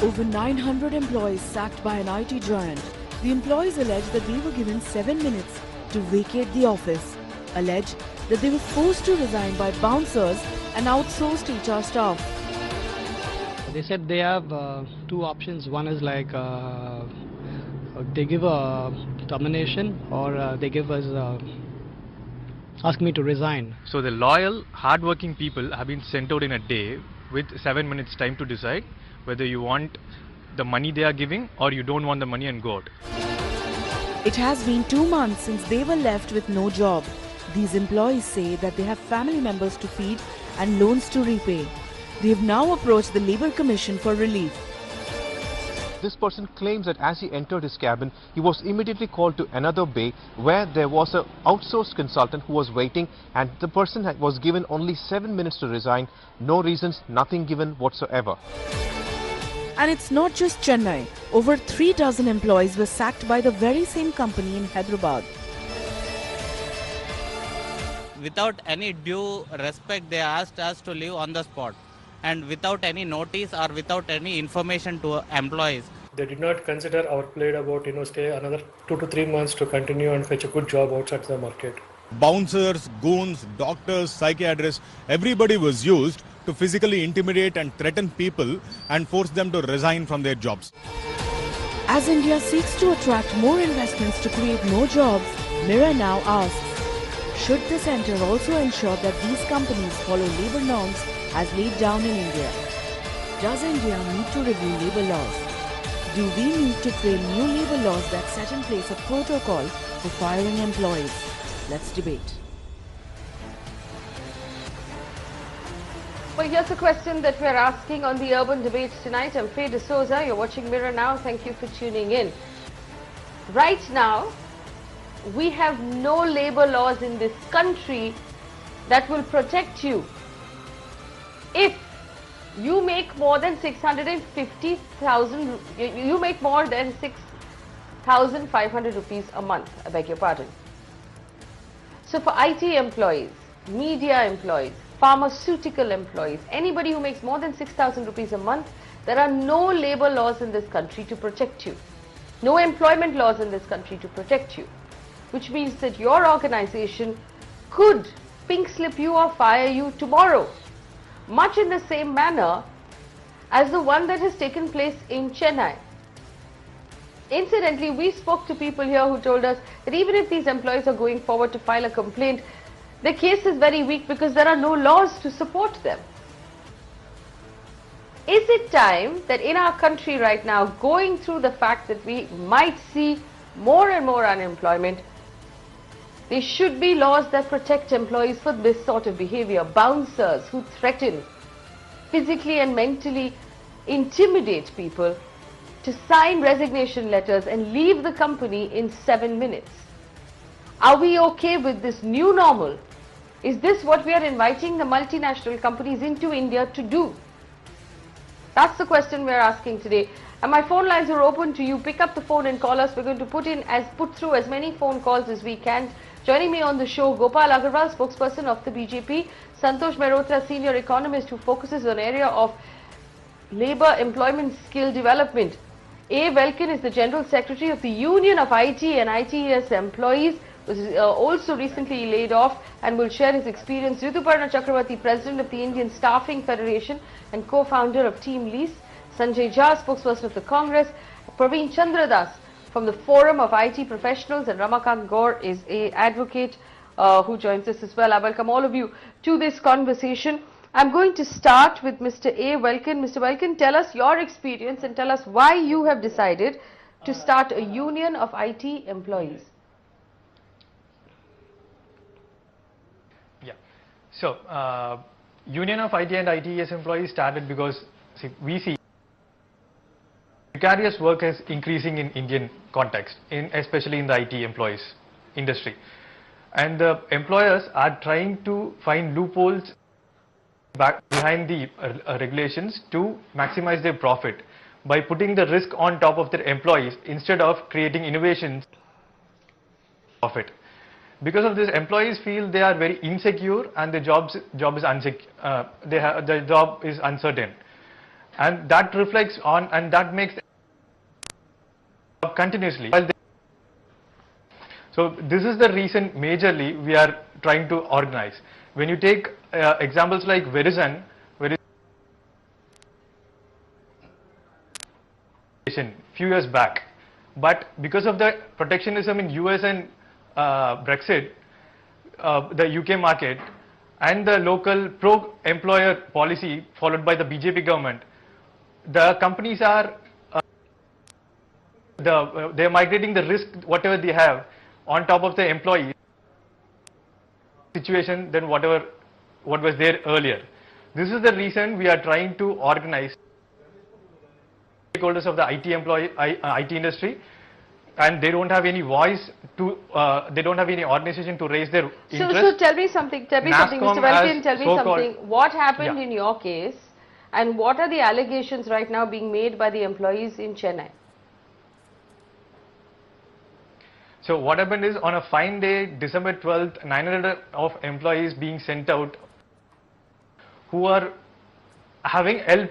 Over 900 employees sacked by an IT giant. The employees allege that they were given 7 minutes to vacate the office. Allege that they were forced to resign by bouncers and outsourced HR staff. They said they have two options. One is like they give a termination, or they give us ask me to resign. So the loyal, hard-working people have been sent out in a day with 7 minutes time to decide whether you want the money they are giving or you don't want the money and go out. It has been 2 months since they were left with no job. These employees say that they have family members to feed and loans to repay. They have now approached the Labour Commission for relief. This person claims that as he entered his cabin, he was immediately called to another bay where there was an outsourced consultant who was waiting, and the person was given only 7 minutes to resign. No reasons, nothing given whatsoever. And it's not just Chennai. Over 3 dozen employees were sacked by the very same company in Hyderabad. Without any due respect, they asked us to leave on the spot, and without any notice or without any information to employees. They did not consider our plea about stay another 2 to 3 months to continue and fetch a good job outside the market. Bouncers, goons, doctors, psychiatrists, everybody was used to physically intimidate and threaten people and force them to resign from their jobs. As India seeks to attract more investments to create more jobs, Mirror now asks, should the centre also ensure that these companies follow labour norms as laid down in India? Does India need to review labour laws? Do we need to frame new labour laws that set in place a protocol for firing employees? Let's debate. Well, here's a question that we're asking on the Urban Debates tonight. I'm Faye D'Souza. You're watching Mirror Now. Thank you for tuning in. Right now, we have no labour laws in this country that will protect you. If you make more than 650,000, you make more than 6,500 rupees a month, I beg your pardon. So for IT employees, media employees, pharmaceutical employees, anybody who makes more than 6,000 rupees a month, there are no labour laws in this country to protect you. No employment laws in this country to protect you. Which means that your organization could pink slip you or fire you tomorrow. Much in the same manner as the one that has taken place in Chennai. Incidentally, we spoke to people here who told us that even if these employees are going forward to file a complaint, the case is very weak because there are no laws to support them. Is it time that in our country right now, going through the fact that we might see more and more unemployment, there should be laws that protect employees for this sort of behavior? Bouncers who threaten, physically and mentally intimidate people to sign resignation letters and leave the company in 7 minutes. Are we okay with this new normal? Is this what we are inviting the multinational companies into India to do? That's the question we're asking today. And my phone lines are open to you. Pick up the phone and call us. We're going to put through as many phone calls as we can. Joining me on the show, Gopal Agarwal, spokesperson of the BJP, Santosh Mehrotra, senior economist who focuses on area of labour employment skill development. A. Welkin is the General Secretary of the Union of IT and ITES employees, was also recently laid off and will share his experience. Rituparna Chakravarti, President of the Indian Staffing Federation and co-founder of Team Lease. Sanjay Jha, spokesperson of the Congress. Praveen Chandradas from the Forum of IT Professionals, and Ramakant Gaur is an advocate who joins us as well. I welcome all of you to this conversation. I'm going to start with Mr. A. Welkin. Mr. Welkin, tell us your experience and tell us why you have decided to start a union of IT employees. Yeah. So, Union of IT and ITES employees started because we see precarious work is increasing in Indian context, especially in the IT employees industry. And the employers are trying to find loopholes behind the regulations to maximize their profit by putting the risk on top of their employees instead of creating innovations profit. Because of this, employees feel they are very insecure and the job is uncertain. and that reflects on, and that makes continuously. So this is the reason majorly we are trying to organize. When you take examples like Verizon few years back, but because of the protectionism in US and Brexit, the UK market and the local pro-employer policy followed by the BJP government, the companies are they're migrating the risk whatever they have on top of the employee situation than what was there earlier. This is the reason we are trying to organize stakeholders of the IT industry, and they don't have any voice to, they don't have any organization to raise their interest. So tell me something, Mr. Valkin, tell me something. What happened in your case, and what are the allegations right now being made by the employees in Chennai? So what happened is, on a fine day, December 12th, 900 of employees being sent out who are having L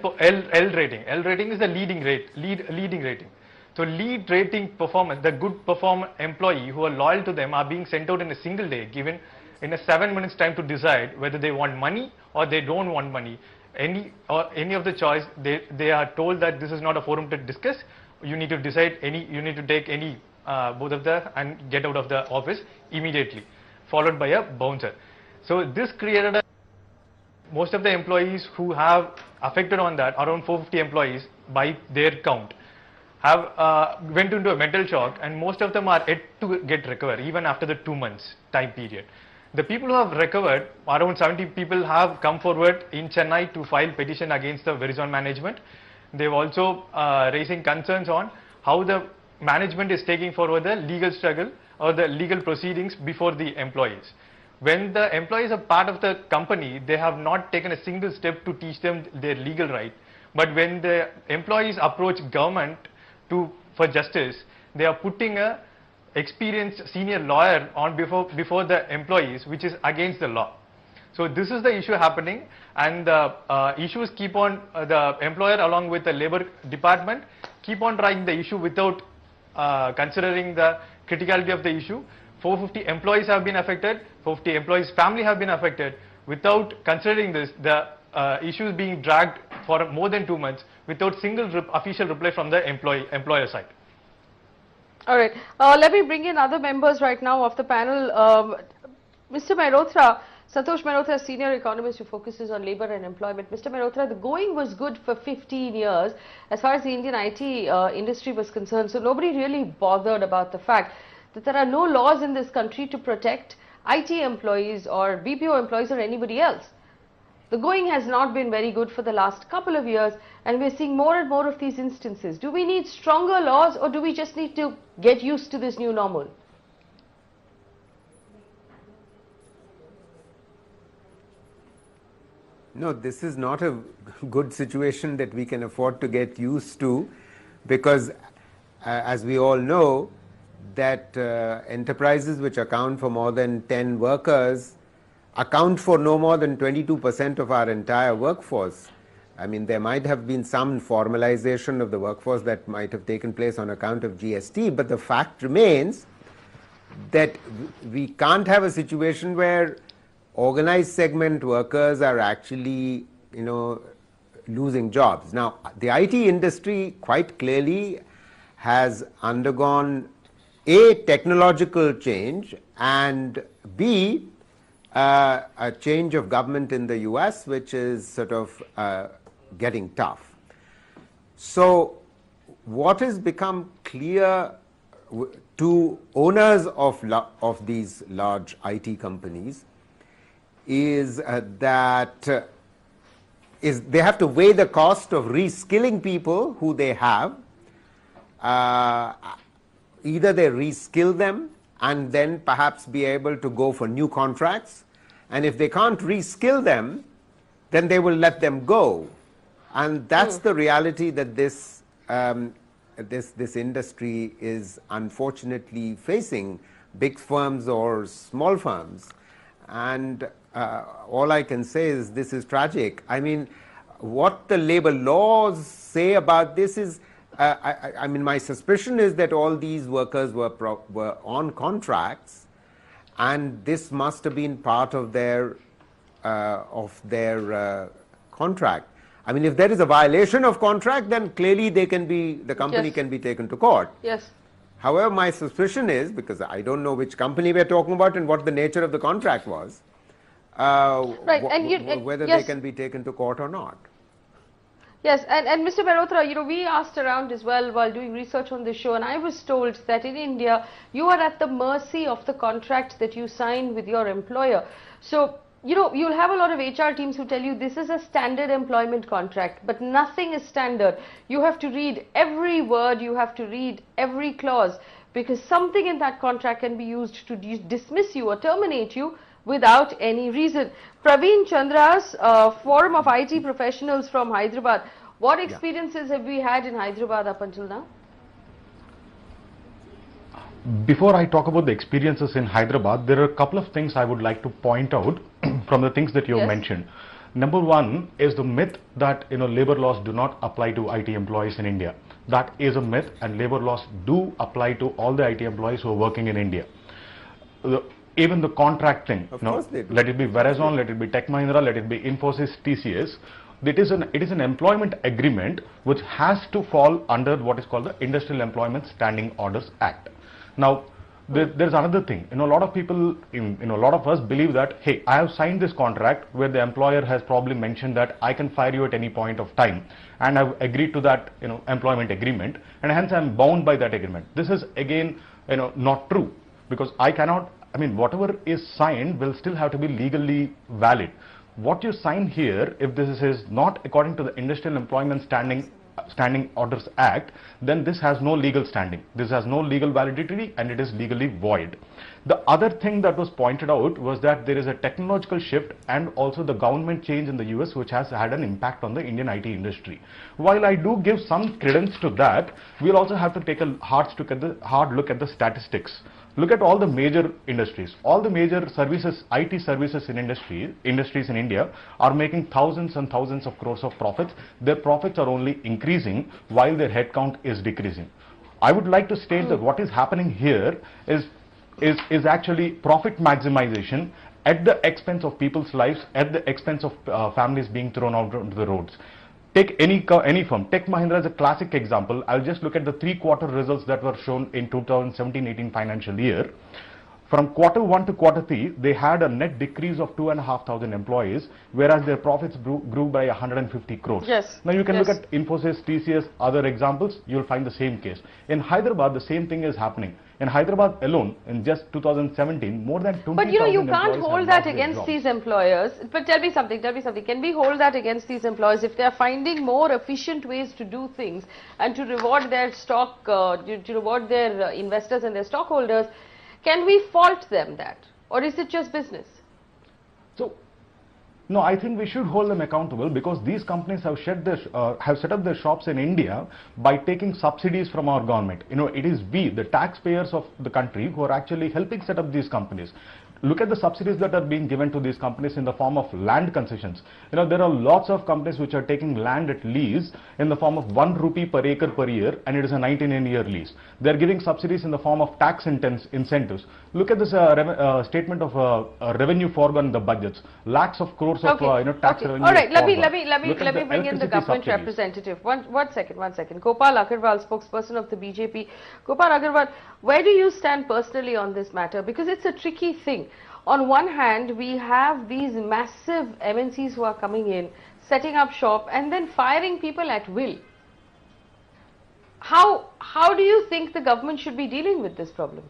rating. L rating is the leading rating. So lead rating performance, the good perform employee who are loyal to them are being sent out in a single day, given in a 7 minutes time to decide whether they want money or they don't want money. Any of the choice, they are told that this is not a forum to discuss. You need to decide you need to take any both of them and get out of the office immediately, followed by a bouncer. So this created most of the employees who have affected on that, around 450 employees by their count, have went into a mental shock, and most of them are yet to get recovered even after the 2 months time period. The people who have recovered, around 70 people have come forward in Chennai to file petition against the Verizon management. They've also raising concerns on how the management is taking forward the legal struggle or the legal proceedings before the employees. When the employees are part of the company, they have not taken a single step to teach them their legal right. But when the employees approach government for justice, they are putting a experienced senior lawyer on before the employees, which is against the law. So this is the issue happening, and the issues keep on, the employer along with the labor department keep on trying the issue without considering the criticality of the issue. 450 employees have been affected, 450 employees' family have been affected. Without considering this, the issue is being dragged for more than 2 months without single official reply from the employer side. All right, let me bring in other members right now of the panel. Mr. Mehrotra, Santosh Mehrotra, senior economist who focuses on labor and employment. Mr. Mehrotra, the going was good for 15 years as far as the Indian IT industry was concerned. So nobody really bothered about the fact that there are no laws in this country to protect IT employees or BPO employees or anybody else. The going has not been very good for the last couple of years, and we're seeing more and more of these instances. Do we need stronger laws, or do we just need to get used to this new normal? No, this is not a good situation that we can afford to get used to, because as we all know, that enterprises which account for more than 10 workers account for no more than 22% of our entire workforce. I mean, there might have been some formalization of the workforce that might have taken place on account of GST, but the fact remains that we can't have a situation where organized segment workers are actually, losing jobs. Now, the IT industry quite clearly has undergone A, technological change, and B, a change of government in the US, which is sort of getting tough. So what has become clear to owners of these large IT companies is that they have to weigh the cost of reskilling people who they have. Either they reskill them and then perhaps be able to go for new contracts, and if they can't reskill them, then they will let them go. And that's the reality that this industry is unfortunately facing, big firms or small firms. And all I can say is this is tragic. I mean, what the labor laws say about this is, I mean, my suspicion is that all these workers were on contracts, and this must have been part of their contract. I mean, if there is a violation of contract, then clearly they can be, the company Yes. can be taken to court. Yes. However, my suspicion is, because I don't know which company we are talking about and what the nature of the contract was, Right, and whether yes. they can be taken to court or not. Yes, and Mr. Mehrotra, you know, we asked around as well while doing research on this show, and I was told that in India, you are at the mercy of the contract that you sign with your employer. So, you know, you'll have a lot of HR teams who tell you this is a standard employment contract, but nothing is standard. You have to read every word, you have to read every clause, because something in that contract can be used to dismiss you or terminate you without any reason. Praveen Chandra's Forum of IT Professionals from Hyderabad. What experiences have we had in Hyderabad up until now? Before I talk about the experiences in Hyderabad, there are a couple of things I would like to point out from the things that you Yes. mentioned. Number one is the myth that labor laws do not apply to IT employees in India. That is a myth, and labor laws do apply to all the IT employees who are working in India. Even the contract thing, Of course they do. let it be Verizon, let it be Tech Mahindra, let it be Infosys, TCS, it is an employment agreement which has to fall under what is called the Industrial Employment Standing Orders Act. Now, there's another thing. A lot of people, a lot of us believe that, hey, I have signed this contract where the employer has probably mentioned that I can fire you at any point of time, and I've agreed to that, employment agreement, and hence I'm bound by that agreement. This is again, not true, because I cannot. I mean, whatever is signed will still have to be legally valid. What you sign here, if this is not according to the Industrial Employment Standing Orders Act, then this has no legal standing. This has no legal validity, and it is legally void. The other thing that was pointed out was that there is a technological shift and also the government change in the US which has had an impact on the Indian IT industry. While I do give some credence to that, we'll also have to take a hard look at the statistics. Look at all the major industries, all the major services, IT services in industries in India are making thousands and thousands of crores of profits. Their profits are only increasing while their headcount is decreasing. I would like to state that what is happening here is actually profit maximization at the expense of people's lives, at the expense of families being thrown out onto the roads. Take any firm. Tech Mahindra is a classic example. I'll just look at the 3-quarter results that were shown in 2017-18 financial year. From quarter 1 to quarter 3, they had a net decrease of 2,500 employees, whereas their profits grew by 150 crores. Yes. Now you can look at Infosys, TCS, other examples, you'll find the same case. In Hyderabad, the same thing is happening. In Hyderabad alone, in just 2017, more than 20,000 But you know, you can't employees have hold that lost their against jobs. these employers. But tell me something, can we hold that against these employers if they are finding more efficient ways to do things and to reward their stock, to reward their investors and their stockholders? Can we fault them that, or is it just business? So, no, I think we should hold them accountable, because these companies have set up their shops in India by taking subsidies from our government. It is we, the taxpayers of the country, who are actually helping set up these companies. Look at the subsidies that are being given to these companies in the form of land concessions. There are lots of companies which are taking land at lease in the form of 1 rupee per acre per year, and it is a 19-year lease. They are giving subsidies in the form of tax incentives. Look at this statement of revenue foregone in the budgets. Lakhs of crores of tax revenue. All right, let me foregone. bring in the government representative. One second. Gopal Agarwal, spokesperson of the BJP. Gopal Agarwal, where do you stand personally on this matter? Because it's a tricky thing. On one hand, we have these massive MNCs who are coming in, setting up shop and then firing people at will. How do you think the government should be dealing with this problem?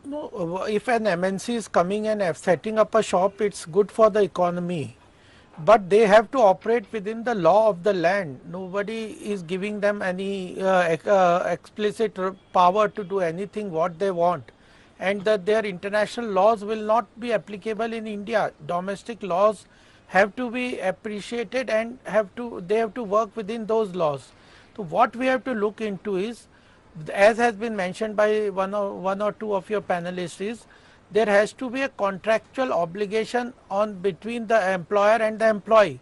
No, if an MNC is coming and setting up a shop, it's good for the economy. But they have to operate within the law of the land. Nobody is giving them any explicit power to do anything what they want, and that their international laws will not be applicable in India. Domestic laws have to be appreciated and they have to work within those laws. So what we have to look into is, as has been mentioned by one or two of your panelists, is there has to be a contractual obligation on between the employer and the employee,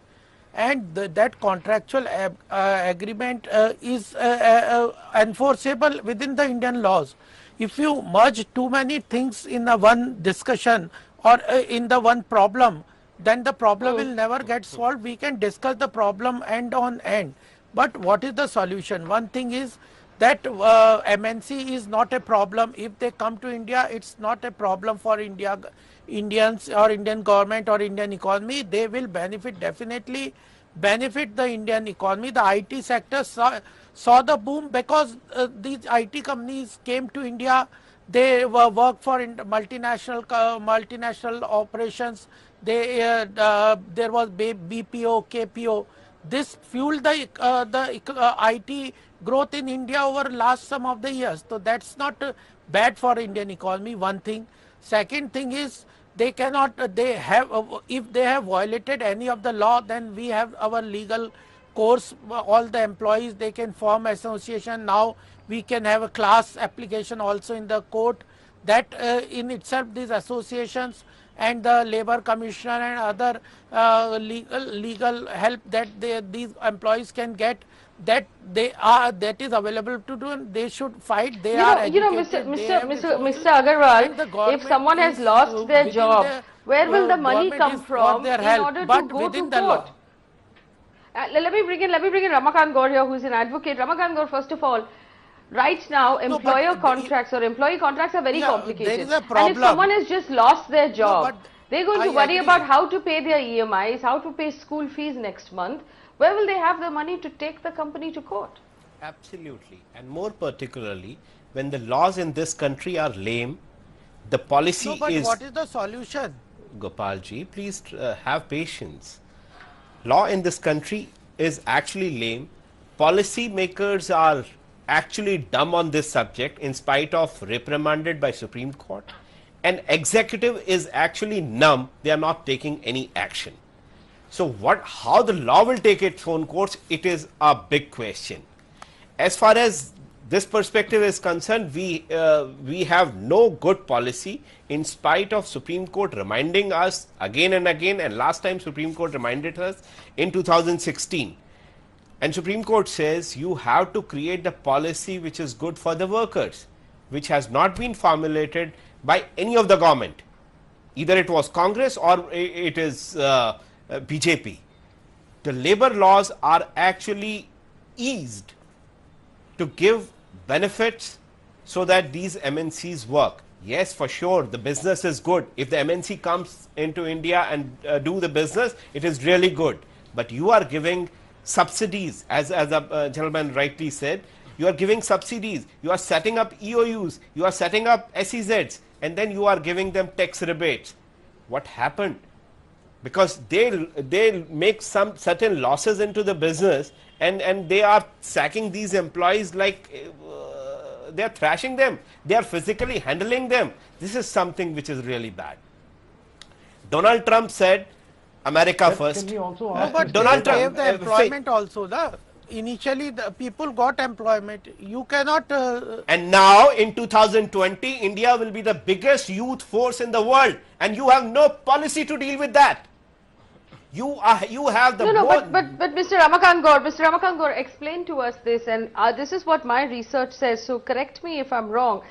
and that contractual agreement is enforceable within the Indian laws. If you merge too many things in a one discussion or in the one problem, then the problem will never get solved. We can discuss the problem end on end, but what is the solution? One thing is that MNC is not a problem. If they come to India, it's not a problem for Indians or Indian government or Indian economy. They will benefit, definitely benefit the Indian economy. The IT sector saw the boom because these IT companies came to India. They work for multinational operations. There was BPO, KPO. This fueled the IT growth in India over last some of the years. So that's not bad for Indian economy. One thing. Second thing is they cannot. They have if they have violated any of the law, then we have our legal course. All the employees, they can form association. Now we can have a class application also in the court. That in itself, these associations and the labor commissioner and other legal help that these employees can get, that is available to do, and they should fight. They are educated. Mr. Agarwal, if someone has lost their job, where will the money come from in order to go to court? Let me bring in Ramakant Gaur here, who is an advocate. Ramakant Gaur, first of all, right now, employer contracts or employee contracts are very complicated. There is a problem. And if someone has just lost their job, they're going to worry about how to pay their EMIs, how to pay school fees next month. Where will they have the money to take the company to court? Absolutely. And more particularly, when the laws in this country are lame, the policy is... what is the solution? Gopalji, please have patience. Law in this country is actually lame. Policy makers are actually dumb on this subject in spite of reprimanded by Supreme Court, and executive is actually numb. They are not taking any action. So how the law will take its own course, it is a big question. As far as this perspective is concerned, we have no good policy in spite of Supreme Court reminding us again and again, and last time Supreme Court reminded us in 2016. And Supreme Court says you have to create the policy which is good for the workers, which has not been formulated by any of the government. Either it was Congress or it is BJP. The labor laws are actually eased to give benefits so that these MNCs work. Yes, for sure, the business is good. If the MNC comes into India and do the business, it is really good. But you are giving subsidies, as a gentleman rightly said, you are giving subsidies, you are setting up EOUs, you are setting up SEZs, and then you are giving them tax rebates. What happened? Because they'll make some certain losses into the business, and they are sacking these employees like they are thrashing them, they are physically handling them. This is something which is really bad. Donald Trump said America first. But Donald Trump gave the employment also. Initially, the people got employment. You cannot. And now in 2020, India will be the biggest youth force in the world, and you have no policy to deal with that. You have the but Mr. Ramakant Gaur, explain to us this, and this is what my research says. So correct me if I'm wrong,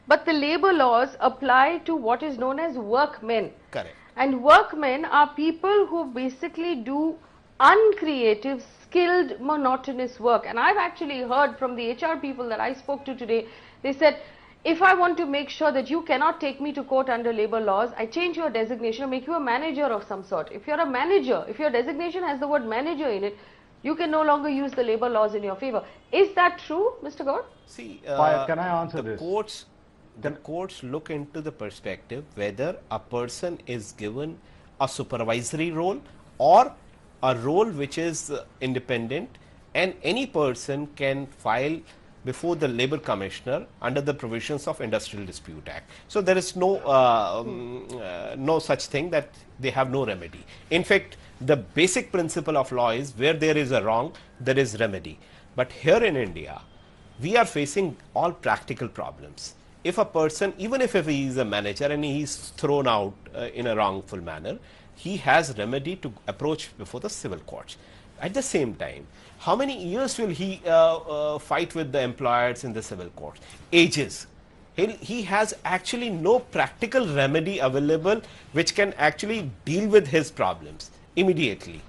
but the labor laws apply to what is known as workmen. Correct. And workmen are people who basically do uncreative, skilled, monotonous work. And I've actually heard from the HR people that I spoke to today, they said, if I want to make sure that you cannot take me to court under labor laws, I change your designation and make you a manager of some sort. If you're a manager, if your designation has the word manager in it, you can no longer use the labor laws in your favor. Is that true, Mr. Gaur? See, can I answer this? The courts look into the perspective whether a person is given a supervisory role or a role which is independent, and any person can file before the Labour Commissioner under the provisions of Industrial Dispute Act. So there is no such thing that they have no remedy. In fact, the basic principle of law is where there is a wrong, there is remedy. But here in India, we are facing all practical problems. if a person, even if he is a manager and he is thrown out in a wrongful manner, he has remedy to approach before the civil courts. At the same time, how many years will he fight with the employers in the civil courts? Ages. He has actually no practical remedy available which can actually deal with his problems immediately.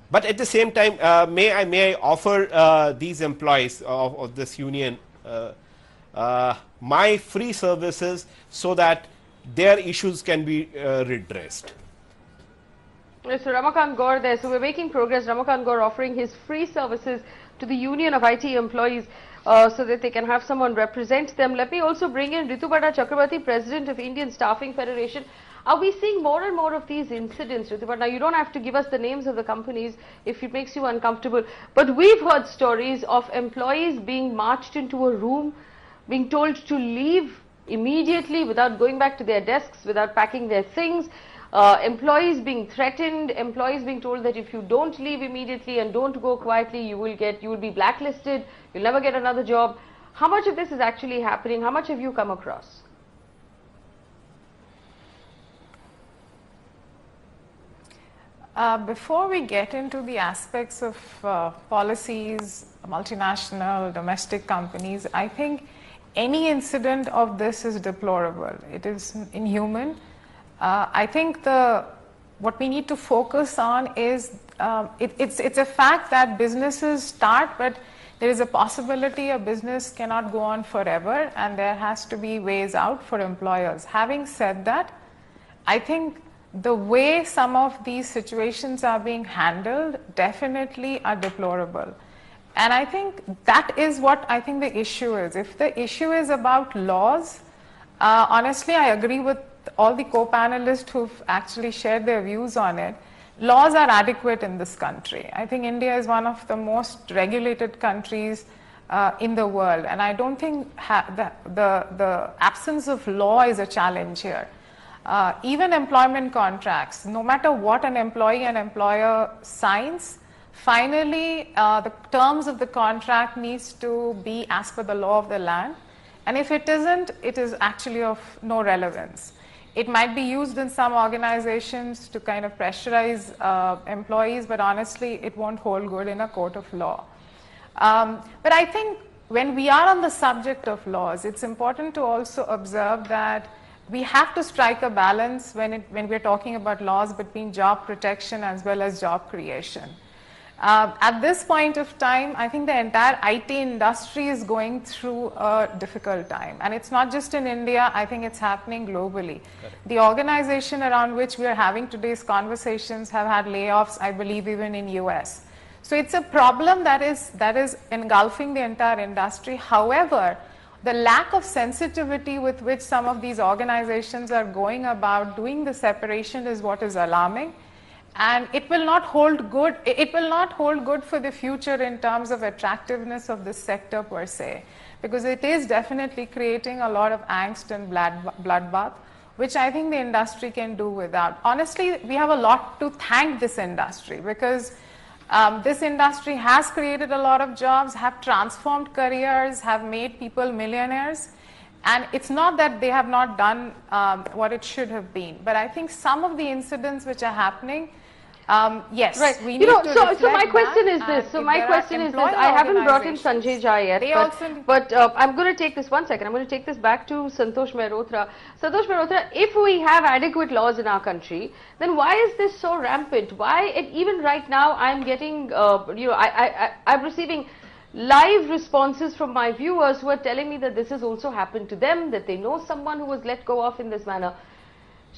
But at the same time, may I offer these employees of this union my free services so that their issues can be redressed. So Ramakant Gaur there. So we're making progress. Ramakant Gaur offering his free services to the Union of IT employees so that they can have someone represent them. Let me also bring in Ritubada Chakrabarti, President of Indian Staffing Federation. Are we seeing more and more of these incidents, Ritubada? Now you don't have to give us the names of the companies if it makes you uncomfortable, but we've heard stories of employees being marched into a room, being told to leave immediately without going back to their desks, without packing their things. Employees being threatened, employees being told that if you don't leave immediately and don't go quietly, you will be blacklisted, you'll never get another job. How much of this is actually happening? How much have you come across? Before we get into the aspects of policies, multinational, domestic companies, I think any incident of this is deplorable. It is inhuman. I think what we need to focus on is it's a fact that businesses start, but there is a possibility a business cannot go on forever, and there has to be ways out for employers. Having said that, I think the way some of these situations are being handled definitely are deplorable. And I think that is what I think the issue is. If the issue is about laws, honestly, I agree with all the co-panelists who've actually shared their views on it. Laws are adequate in this country. I think India is one of the most regulated countries in the world, and I don't think the absence of law is a challenge here. Even employment contracts, no matter what an employee and employer signs, finally the terms of the contract needs to be as per the law of the land, and if it isn't, it is actually of no relevance. It might be used in some organizations to kind of pressurize employees, but honestly, it won't hold good in a court of law. But I think when we are on the subject of laws, it's important to also observe that we have to strike a balance when we're talking about laws between job protection as well as job creation. At this point of time, I think the entire IT industry is going through a difficult time, and it's not just in India. I think it's happening globally. Correct. The organization around which we are having today's conversations have had layoffs, I believe, even in US. So it's a problem that is engulfing the entire industry. However, the lack of sensitivity with which some of these organizations are going about doing the separation is what is alarming. And it will not hold good. It will not hold good for the future in terms of attractiveness of this sector per se, because it is definitely creating a lot of angst and bloodbath, which I think the industry can do without. Honestly, we have a lot to thank this industry, because this industry has created a lot of jobs, have transformed careers, have made people millionaires. And it's not that they have not done what it should have been, but I think some of the incidents which are happening, yes, right. We need to so my question is this. So my question is this. I haven't brought in Sanjay Jha yet, but I'm going to take this 1 second. I'm going to take this back to Santosh Mehrotra. Santosh Mehrotra, if we have adequate laws in our country, then why is this so rampant? Why, even right now, I'm getting, I'm receiving live responses from my viewers who are telling me that this has also happened to them, that they know someone who was let go of in this manner.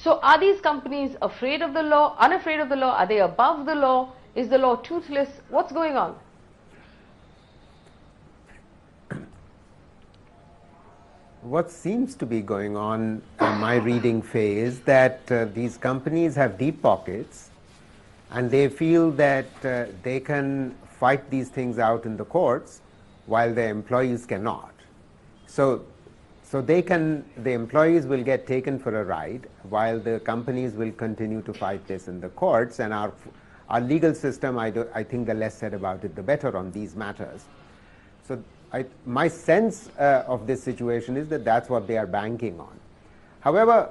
So are these companies afraid of the law, unafraid of the law? Are they above the law? Is the law toothless? What's going on? What seems to be going on, my reading phase, that these companies have deep pockets and they feel that they can fight these things out in the courts while their employees cannot. So the employees will get taken for a ride while the companies will continue to fight this in the courts, and our legal system, I think the less said about it, the better on these matters. So my sense of this situation is that that's what they are banking on. However,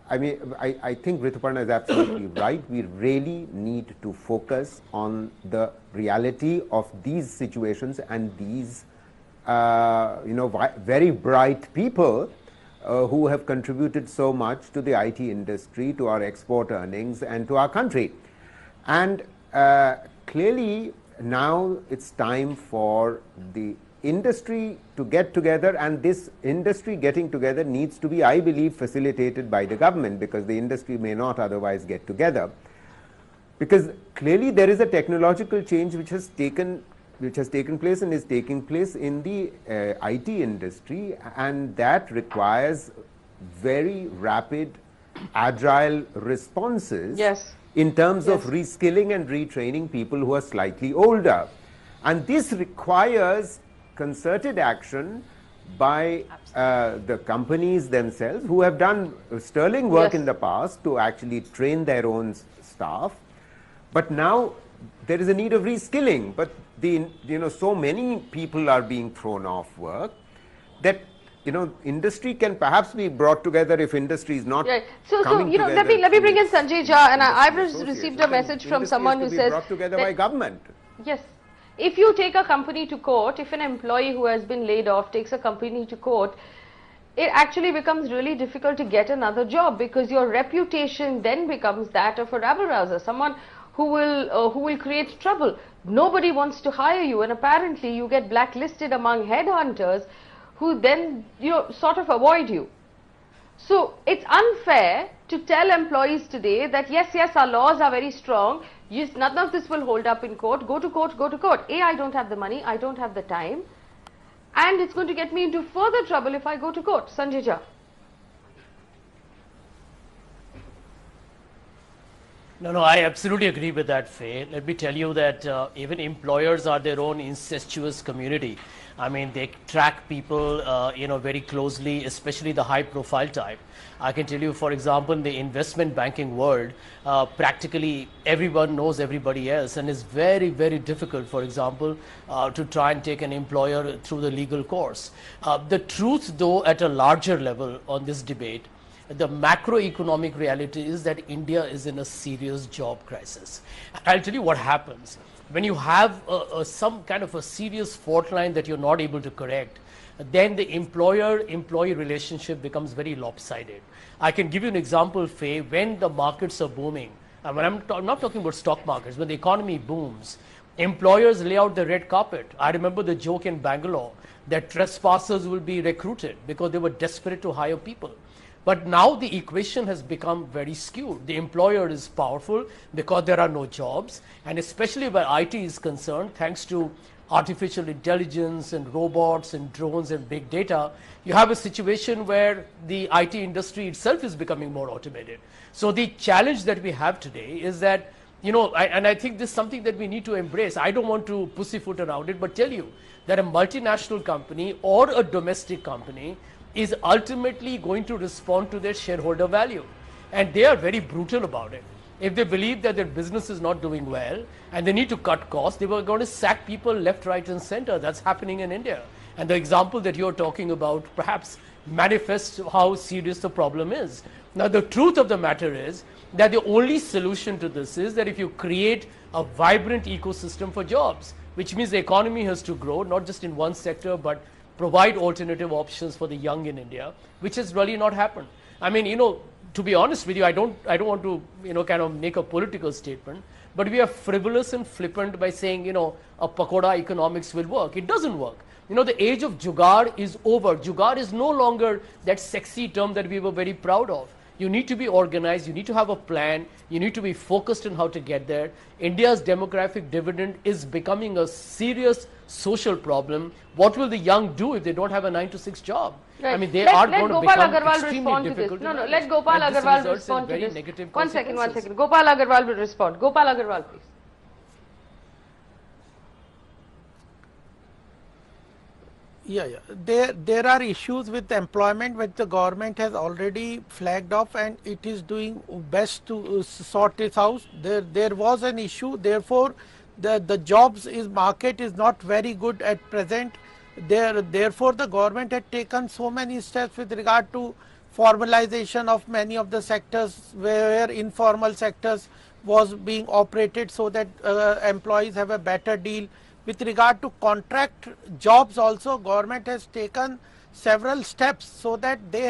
I mean, I think Rituparna is absolutely right. We really need to focus on the reality of these situations and these, very bright people who have contributed so much to the IT industry, to our export earnings, and to our country. And clearly, now it's time for the industry to get together, and this industry getting together needs to be, I believe, facilitated by the government, because the industry may not otherwise get together. Because clearly there is a technological change which has taken place and is taking place in the IT industry, and that requires very rapid, agile responses in terms of reskilling and retraining people who are slightly older. And this requires concerted action by the companies themselves, who have done sterling work in the past to actually train their own staff. But now there is a need of reskilling, but so many people are being thrown off work that industry can perhaps be brought together if industry is not coming together. Let me bring in Sanjay Jha, and I've received a message from someone who says brought together by government. Yes. If you take a company to court, if an employee who has been laid off takes a company to court, it actually becomes really difficult to get another job, because your reputation then becomes that of a rabble-rouser, someone who will create trouble. Nobody wants to hire you, and apparently you get blacklisted among headhunters who then sort of avoid you. So it's unfair to tell employees today that yes, our laws are very strong, none of this will hold up in court, go to court, go to court. I don't have the money, I don't have the time, and it's going to get me into further trouble if I go to court. Sanjay Jha. No, I absolutely agree with that, Faye. Let me tell you that even employers are their own incestuous community. I mean, they track people, very closely, especially the high-profile type. I can tell you, for example, in the investment banking world, practically everyone knows everybody else, and it's very, very difficult, for example, to try and take an employer through the legal course. The truth, though, at a larger level on this debate, the macroeconomic reality is that India is in a serious job crisis. I'll tell you what happens. When you have some kind of a serious fault line that you're not able to correct, then the employer-employee relationship becomes very lopsided. I can give you an example, Faye. When the markets are booming, and when I'm not talking about stock markets, when the economy booms, employers lay out the red carpet. I remember the joke in Bangalore that trespassers will be recruited because they were desperate to hire people. But now the equation has become very skewed. The employer is powerful because there are no jobs, and especially where IT is concerned, thanks to artificial intelligence and robots and drones and big data, you have a situation where the IT industry itself is becoming more automated. So the challenge that we have today is that, and I think this is something that we need to embrace. I don't want to pussyfoot around it, but tell you that a multinational company or a domestic company is ultimately going to respond to their shareholder value. And they are very brutal about it. If they believe that their business is not doing well and they need to cut costs, they were going to sack people left, right and center. That's happening in India. And the example that you're talking about perhaps manifests how serious the problem is. Now, the truth of the matter is that the only solution to this is that if you create a vibrant ecosystem for jobs, which means the economy has to grow, not just in one sector, but provide alternative options for the young in India, which has really not happened. I mean, to be honest with you, I don't want to, kind of make a political statement, but we are frivolous and flippant by saying, a pakoda economics will work. It doesn't work. The age of jugaad is over. Jugaad is no longer that sexy term that we were very proud of. You need to be organized, you need to have a plan, you need to be focused on how to get there. India's demographic dividend is becoming a serious social problem. What will the young do if they don't have a 9-to-6 job? Right. I mean, they are going to become extremely difficult. No, let Gopal Agarwal respond to this. One second. Gopal Agarwal will respond. Gopal Agarwal, please. There are issues with employment which the government has already flagged off, and it is doing best to sort this out. There was an issue, therefore the jobs market is not very good at present. Therefore, the government had taken so many steps with regard to formalization of many of the sectors where informal sectors was being operated, so that employees have a better deal. With regard to contract jobs also, government has taken several steps so that they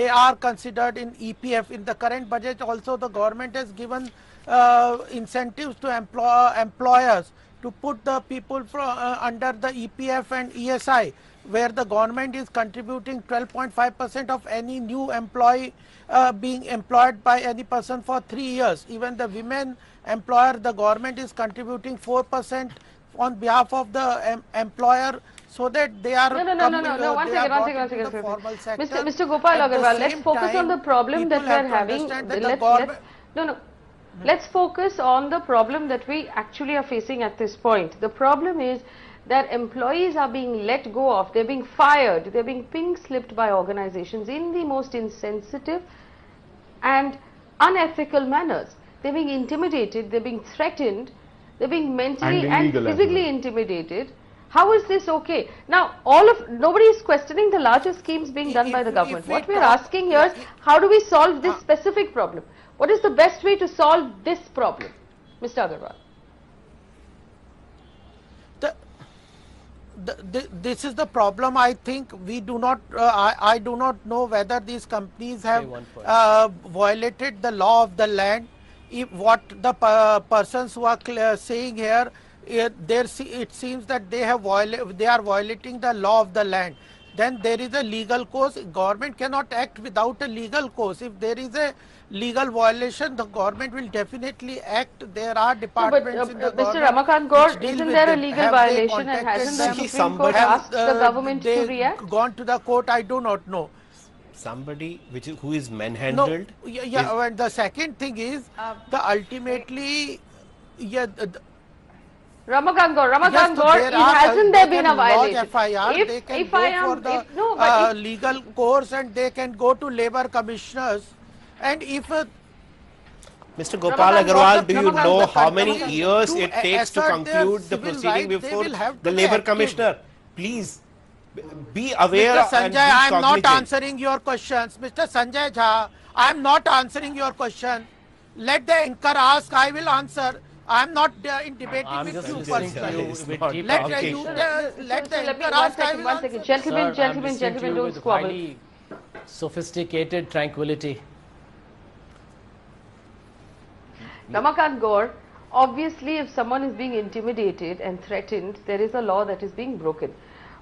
are considered in EPF. In the current budget also, the government has given incentives to employers to put the people under the EPF and ESI, where the government is contributing 12.5% of any new employee being employed by any person for 3 years. Even the women employer, the government is contributing 4% on behalf of the employer, so that they are No. One second. Mr. Gopal Agarwal, let's focus on the problem that we are having. Let's focus on the problem that we actually are facing at this point. The problem is that employees are being let go of, they're being fired, they're being pink slipped by organizations in the most insensitive and unethical manners. They're being intimidated, they're being threatened, they're being mentally and physically intimidated. How is this okay? Now, nobody is questioning the larger schemes being done by the government. What we are asking here is, how do we solve this specific problem? What is the best way to solve this problem, Mr. Agarwal? This is the problem. I think we do not, I do not know whether these companies have violated the law of the land. If what the persons who are saying here, it seems that they are violating the law of the land. Then there is a legal course. Government cannot act without a legal course. If there is a legal violation, the government will definitely act. There are departments in the government. Mr. Ramakant Gaur, isn't there a legal violation, and hasn't the Supreme Court asked the government to react? Gone to the court, I do not know. Somebody who is manhandled? No, and the second thing is, ultimately, Ramakant Gaur, hasn't there been a violation? They can go for the legal course, and they can go to labor commissioners. And if Mr. Gopal Agarwal, do you know how many years it takes to conclude the proceeding before the labor commissioner? Please be aware. Mr. Sanjay, I am not answering your questions. Mr. Sanjay Jha, I am not answering your question. Let the anchor ask, I will answer. I am not in debating with you personally. Let the anchor ask, I will answer. Gentlemen, don't squabble. Sophisticated tranquility. Ramakant Gaur, obviously if someone is being intimidated and threatened, there is a law that is being broken.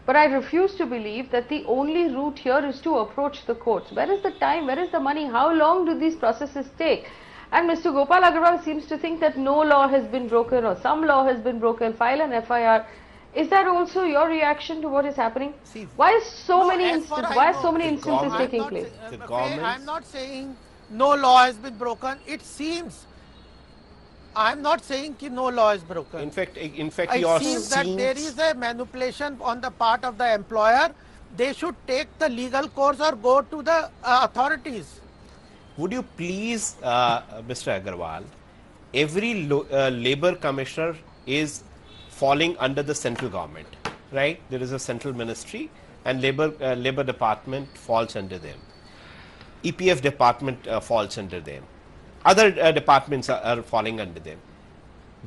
But I refuse to believe that the only route here is to approach the courts. Where is the time? Where is the money? How long do these processes take? And Mr. Gopal Agarwal seems to think that no law has been broken or some law has been broken. File an FIR. Is that also your reaction to what is happening? Why is so many instances taking place? I am not saying no law has been broken. It seems. I am not saying that no law is broken. In fact, it seems that there is a manipulation on the part of the employer. They should take the legal course or go to the authorities. Would you please, Mr. Agarwal, every labor commissioner is falling under the central government, right? There is a central ministry, and labor department falls under them. EPF department falls under them. Other departments are falling under them.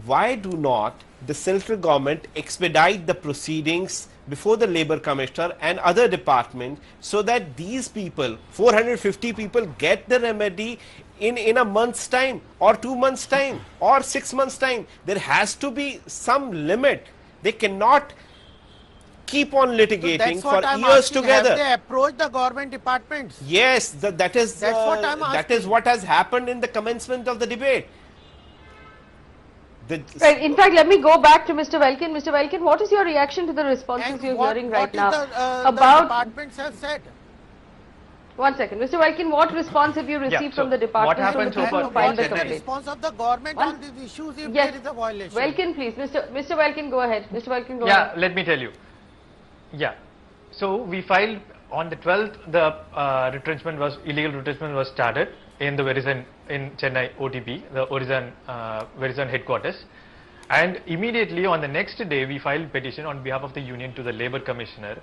Why do not the central government expedite the proceedings before the labor commissioner and other departments, so that these people, 450 people, get the remedy in a month's time or 2 months' time or 6 months' time? There has to be some limit. They cannot keep on litigating for years together. Have they approached the government departments? Yes, that is what has happened in the commencement of the debate. Right. In fact, let me go back to Mr. Welkin. Mr. Welkin, what is your reaction to the responses you're hearing right now about the departments have said? 1 second, Mr. Welkin, what response have you received from the department, from the people who filed the complaint? Response of the government on these issues if there is a violation. Welkin, please, Mr. Welkin, go ahead. Mr. Welkin, go ahead. Yeah, let me tell you. Yeah, so we filed on the 12th. The illegal retrenchment was started in the Verizon in Chennai OTP, the Verizon headquarters, And immediately on the next day, we filed petition on behalf of the union to the Labour Commissioner.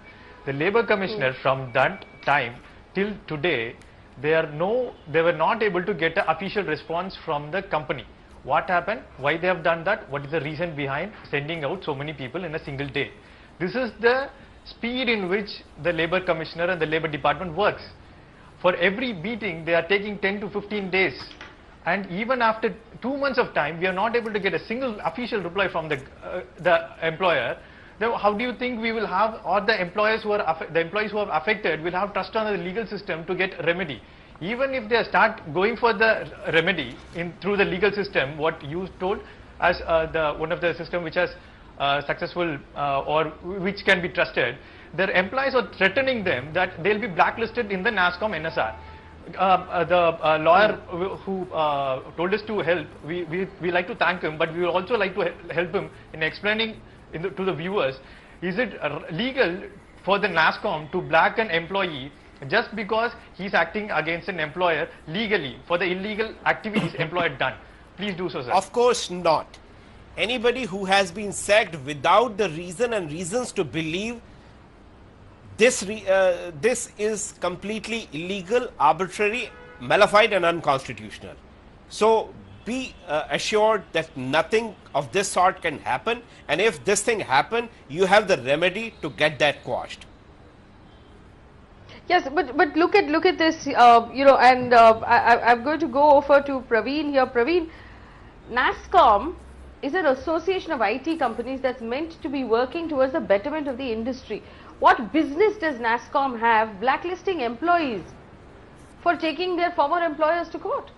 The Labour Commissioner from that time till today, they were not able to get an official response from the company. What happened? Why they have done that? What is the reason behind sending out so many people in a single day? This is the speed in which the Labour Commissioner and the Labour Department works. For every meeting, they are taking 10 to 15 days. And even after 2 months of time, we are not able to get a single official reply from the employer. Now, how do you think we will have, or the employees who are affected will have trust on the legal system to get remedy? Even if they start going for the remedy through the legal system, what you told as one of the system which has successful or which can be trusted, their employees are threatening them that they'll be blacklisted in the NASSCOM NSR. The lawyer who told us to help, we like to thank him, but we would also like to help him in explaining to the viewers, is it legal for the NASSCOM to black an employee just because he's acting against an employer legally for the illegal activities employer done? Please do so, sir. Of course not. Anybody who has been sacked without the reason and reasons to believe this is completely illegal, arbitrary, malefied and unconstitutional. So be assured that nothing of this sort can happen, and if this thing happen, you have the remedy to get that quashed. Yes, but look at this, and I'm going to go over to Praveen here. Praveen, NASSCOM is an association of IT companies that's meant to be working towards the betterment of the industry. What business does NASSCOM have blacklisting employees for taking their former employers to court?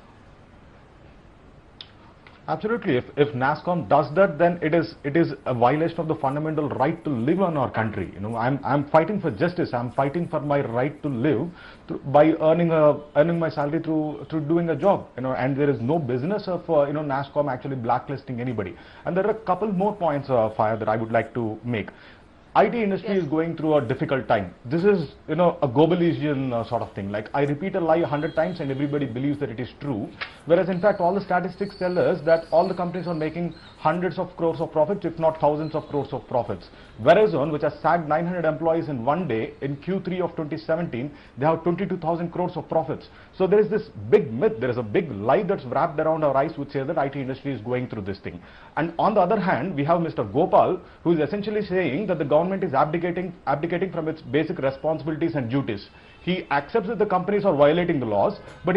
Absolutely. If NASSCOM does that, then it is a violation of the fundamental right to live in our country. You know, I'm fighting for justice. I'm fighting for my right to live by earning my salary through doing a job. You know, and there is no business of NASSCOM actually blacklisting anybody. And there are a couple more points, Fire, that I would like to make. IT industry is going through a difficult time. This is, a Gobelesian sort of thing. Like, I repeat a lie 100 times and everybody believes that it is true. Whereas, in fact, all the statistics tell us that all the companies are making hundreds of crores of profits, if not thousands of crores of profits. Verizon, which has sacked 900 employees in one day, in Q3 of 2017, they have 22,000 crores of profits. So there is this big myth, there is a big lie that's wrapped around our eyes which says that IT industry is going through this thing. And on the other hand, we have Mr. Gopal, who is essentially saying that the government is abdicating from its basic responsibilities and duties. He accepts that the companies are violating the laws, but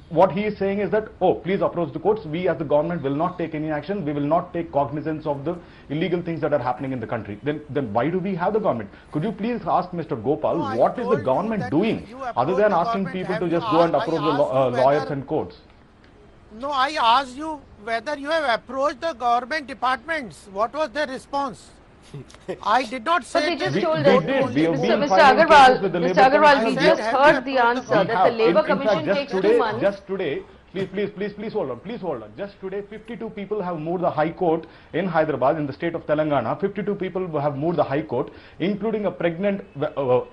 what he is saying is that, oh, please approach the courts. We as the government will not take any action. We will not take cognizance of the illegal things that are happening in the country. Then why do we have the government? Could you please ask Mr. Gopal, what is the government doing other than asking people to just go and approach the lawyers and courts? No, I asked you whether you have approached the government departments. What was their response? I did not say. But they just told us, Mr. Agarwal, we just heard the answer that the Labour Commission takes 2 months. Just today, please hold on. Just today, 52 people have moved the High Court in Hyderabad, in the state of Telangana. 52 people have moved the High Court, including a pregnant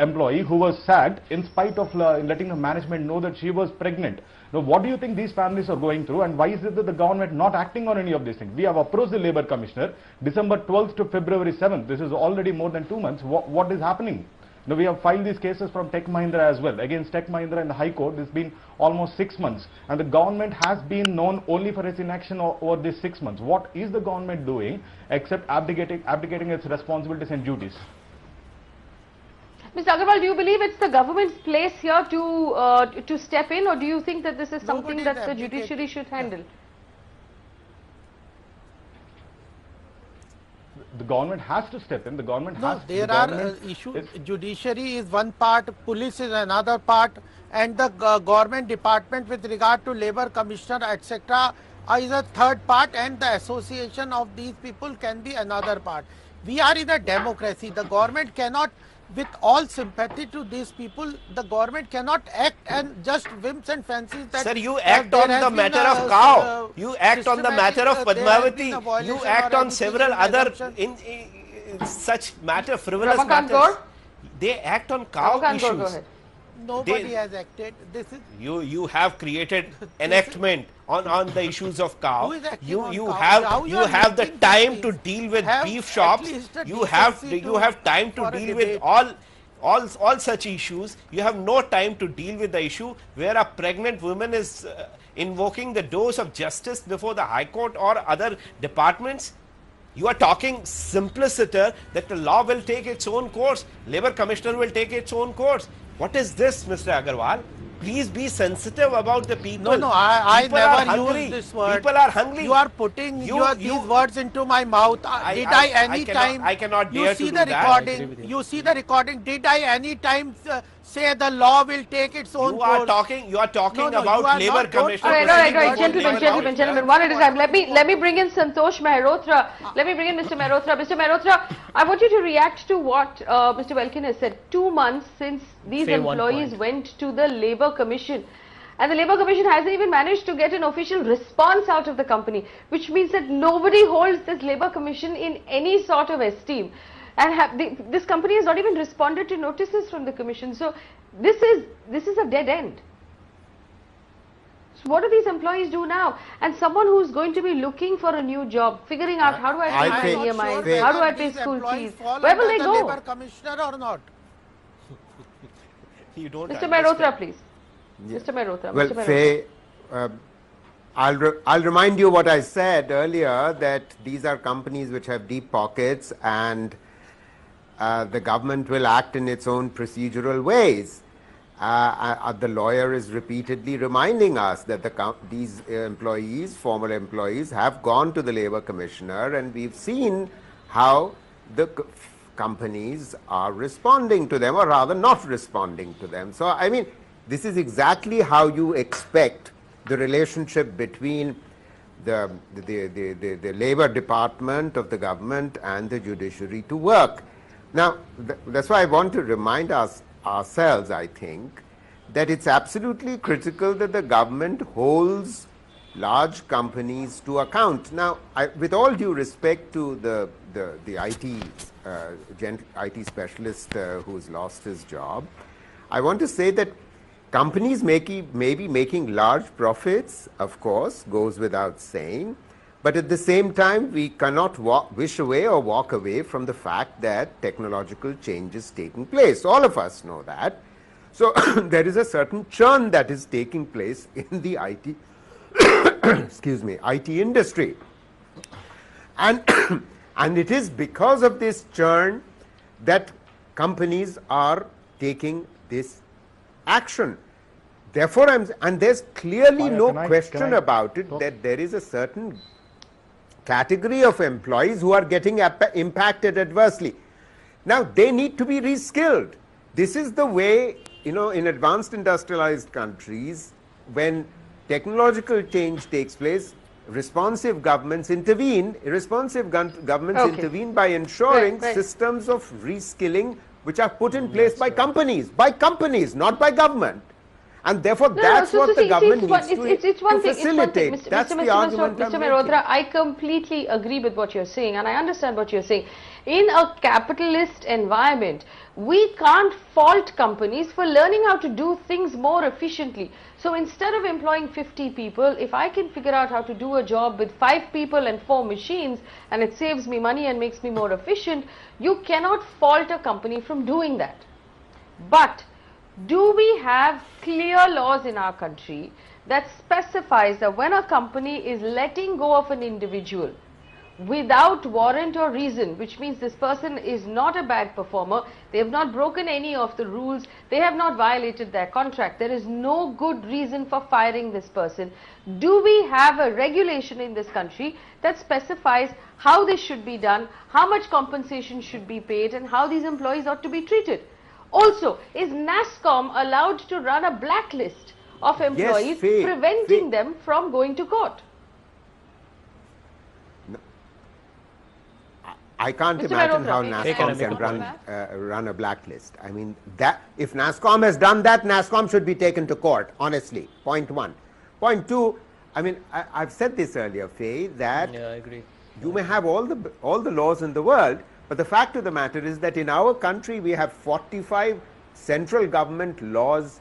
employee who was sacked in spite of letting the management know that she was pregnant. Now, what do you think these families are going through, and why is it that the government not acting on any of these things? We have approached the Labour Commissioner December 12th to February 7th. This is already more than 2 months. What is happening? Now, we have filed these cases from Tech Mahindra as well. Against Tech Mahindra in the High Court, it's been almost 6 months. And the government has been known only for its inaction over these 6 months. What is the government doing except abdicating its responsibilities and duties? Mr. Agarwal, do you believe it's the government's place here to step in, or do you think that this is something that the judiciary should handle? The government has to step in. The government has. There are issues. Judiciary is one part, police is another part, and the government department with regard to Labour Commissioner, etc., is a third part, and the association of these people can be another part. We are in a democracy. The government cannot, with all sympathy to these people, the government cannot act and just whims and fancies that. Sir, you act on the matter of cow. You act on the matter of Padmavati. You act on several other in such frivolous matters. They act on cow issues. Nobody has acted. This is you have created enactment on the issues of cow. Who is acting You on you cow? have How you are have the making time these to things? deal with Have beef at shops. least a You have decency time to for a deal with debate. all such issues. You have no time to deal with the issue where a pregnant woman is invoking the doors of justice before the High Court or other departments. You are talking simpliciter that the law will take its own course, Labour Commissioner will take its own course. What is this, Mr. Agarwal? Please be sensitive about the people. No, I People are never hungry. use this word. People are hungry. You are putting these words into my mouth. Did I any time? I cannot you dare see to the do that. recording. You see the recording. Did I any time say the law will take its own You course? are talking No, about you are Labour not- Commissioner. All right, gentlemen, one at a time. Let me bring in Santosh Mehrotra. Let me bring in Mr. Mehrotra. Mr. Mehrotra, I want you to react to what Mr. Welkin has said. 2 months since these Say one employees point. went to the Labour Commission. And the Labour Commission hasn't even managed to get an official response out of the company, which means that nobody holds this Labour Commission in any sort of esteem. And this company has not even responded to notices from the Commission. So this is a dead end. So what do these employees do now? And someone who's going to be looking for a new job, figuring out how do I pay my EMIs, how do I pay school fees, where will they go? Labour Commissioner or not? You don't Mr. Mehrotra, please. Mr. Mehrotra. Well, Mr. Mehrotra. Faye, I'll remind you what I said earlier, that these are companies which have deep pockets, and the government will act in its own procedural ways. The lawyer is repeatedly reminding us that these employees, former employees, have gone to the Labour Commissioner, and we've seen how the companies are responding to them, or rather not responding to them. So, I mean, this is exactly how you expect the relationship between the Labour Department of the government and the judiciary to work. Now, that's why I want to remind ourselves, I think, that it's absolutely critical that the government holds large companies to account. Now, with all due respect to the IT specialist who's lost his job, I want to say that companies may be making large profits, of course, goes without saying, but at the same time, we cannot wish away or walk away from the fact that technological change is taking place. All of us know that. So there is a certain churn that is taking place in the IT, excuse me, IT industry. And, and it is because of this churn that companies are taking this action. Therefore, and there's clearly no question about it that there is a certain category of employees who are getting impacted adversely. Now, they need to be reskilled. This is the way, in advanced industrialized countries, when technological change takes place, responsive governments intervene. Responsive governments intervene by ensuring systems of reskilling which are put in place by companies, not by government. And therefore, that's what the government needs to facilitate. That's the argument I'm Mr. Mehrotra, I completely agree with what you're saying, and I understand what you're saying. In a capitalist environment, we can't fault companies for learning how to do things more efficiently. So instead of employing 50 people, if I can figure out how to do a job with 5 people and 4 machines, and it saves me money and makes me more efficient, you cannot fault a company from doing that. But do we have clear laws in our country that specifies that when a company is letting go of an individual without warrant or reason, which means this person is not a bad performer, they have not broken any of the rules, they have not violated their contract, there is no good reason for firing this person, do we have a regulation in this country that specifies how this should be done, how much compensation should be paid, and how these employees ought to be treated? Also, is NASSCOM allowed to run a blacklist of employees, preventing them from going to court? I can't imagine how NASSCOM can run a blacklist. I mean, that if NASSCOM has done that, NASSCOM should be taken to court, honestly, point one. Point two, I mean, I've said this earlier, Faye, that I agree. You may have all the laws in the world, but the fact of the matter is that in our country we have 45 central government laws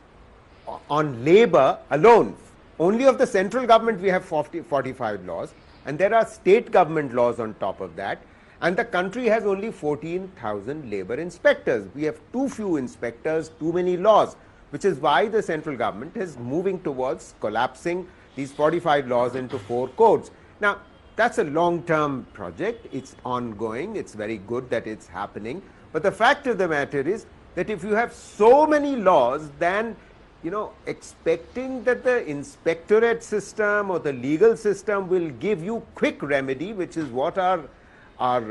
on labor alone. Only of the central government we have 45 laws, and there are state government laws on top of that, and the country has only 14,000 labor inspectors. We have too few inspectors, too many laws, which is why the central government is moving towards collapsing these 45 laws into 4 codes. Now, that's a long-term project. It's ongoing. It's very good that it's happening. But the fact of the matter is that if you have so many laws, then expecting that the inspectorate system or the legal system will give you quick remedy, which is what our